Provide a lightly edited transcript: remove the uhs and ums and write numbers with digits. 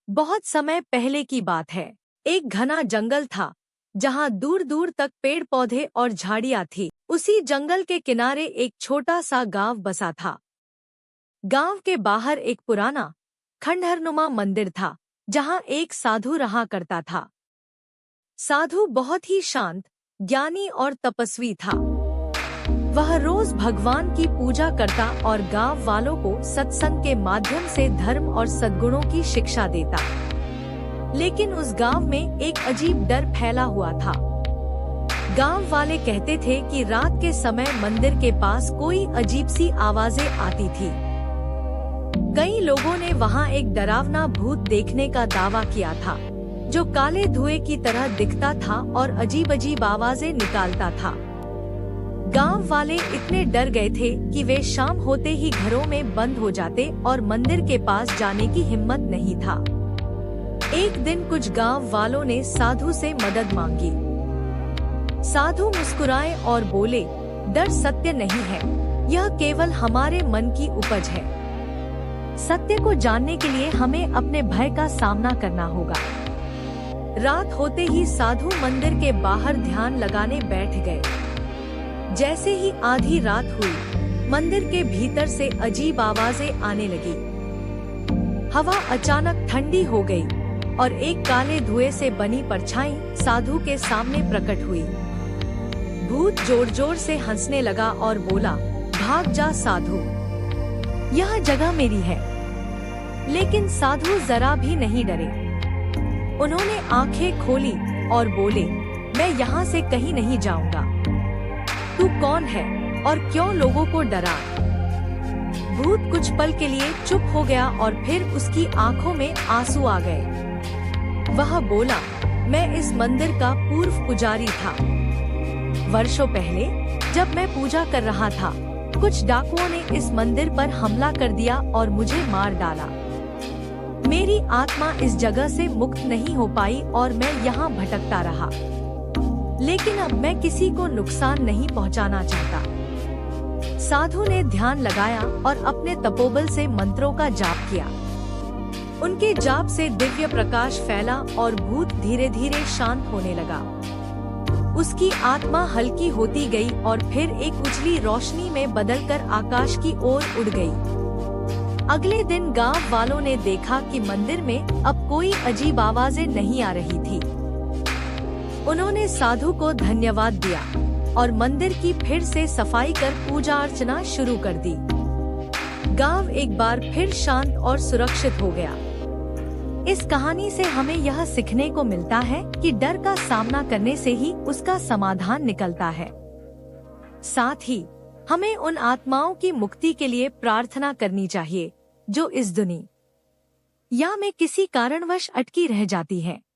बहुत समय पहले की बात है। एक घना जंगल था जहाँ दूर दूर तक पेड़ पौधे और झाड़ियाँ थी। उसी जंगल के किनारे एक छोटा सा गांव बसा था। गांव के बाहर एक पुराना खंडहरनुमा मंदिर था जहाँ एक साधु रहा करता था। साधु बहुत ही शांत, ज्ञानी और तपस्वी था। वह रोज भगवान की पूजा करता और गांव वालों को सत्संग के माध्यम से धर्म और सद्गुणों की शिक्षा देता। लेकिन उस गांव में एक अजीब डर फैला हुआ था। गांव वाले कहते थे कि रात के समय मंदिर के पास कोई अजीब सी आवाजें आती थी। कई लोगों ने वहां एक डरावना भूत देखने का दावा किया था, जो काले धुएं की तरह दिखता था और अजीब अजीब आवाजें निकालता था। गांव वाले इतने डर गए थे कि वे शाम होते ही घरों में बंद हो जाते और मंदिर के पास जाने की हिम्मत नहीं था। एक दिन कुछ गांव वालों ने साधु से मदद मांगी। साधु मुस्कुराए और बोले, डर सत्य नहीं है, यह केवल हमारे मन की उपज है। सत्य को जानने के लिए हमें अपने भय का सामना करना होगा। रात होते ही साधु मंदिर के बाहर ध्यान लगाने बैठ गए। जैसे ही आधी रात हुई, मंदिर के भीतर से अजीब आवाजें आने लगी। हवा अचानक ठंडी हो गई और एक काले धुएं से बनी परछाई साधु के सामने प्रकट हुई। भूत जोर जोर से हंसने लगा और बोला, भाग जा साधु, यह जगह मेरी है। लेकिन साधु जरा भी नहीं डरे। उन्होंने आंखें खोली और बोले, मैं यहाँ से कहीं नहीं जाऊंगा। तू कौन है और क्यों लोगों को डरा? भूत कुछ पल के लिए चुप हो गया और फिर उसकी आंखों में आंसू आ गए। वह बोला, मैं इस मंदिर का पूर्व पुजारी था। वर्षों पहले जब मैं पूजा कर रहा था, कुछ डाकुओं ने इस मंदिर पर हमला कर दिया और मुझे मार डाला। मेरी आत्मा इस जगह से मुक्त नहीं हो पाई और मैं यहाँ भटकता रहा। लेकिन अब मैं किसी को नुकसान नहीं पहुंचाना चाहता। साधु ने ध्यान लगाया और अपने तपोबल से मंत्रों का जाप किया। उनके जाप से दिव्य प्रकाश फैला और भूत धीरे धीरे शांत होने लगा। उसकी आत्मा हल्की होती गई और फिर एक उजली रोशनी में बदलकर आकाश की ओर उड़ गई। अगले दिन गांव वालों ने देखा कि मंदिर में अब कोई अजीब आवाजें नहीं आ रही थी। उन्होंने साधु को धन्यवाद दिया और मंदिर की फिर से सफाई कर पूजा अर्चना शुरू कर दी। गांव एक बार फिर शांत और सुरक्षित हो गया। इस कहानी से हमें यह सीखने को मिलता है कि डर का सामना करने से ही उसका समाधान निकलता है। साथ ही हमें उन आत्माओं की मुक्ति के लिए प्रार्थना करनी चाहिए जो इस दुनिया में किसी कारणवश अटकी रह जाती है।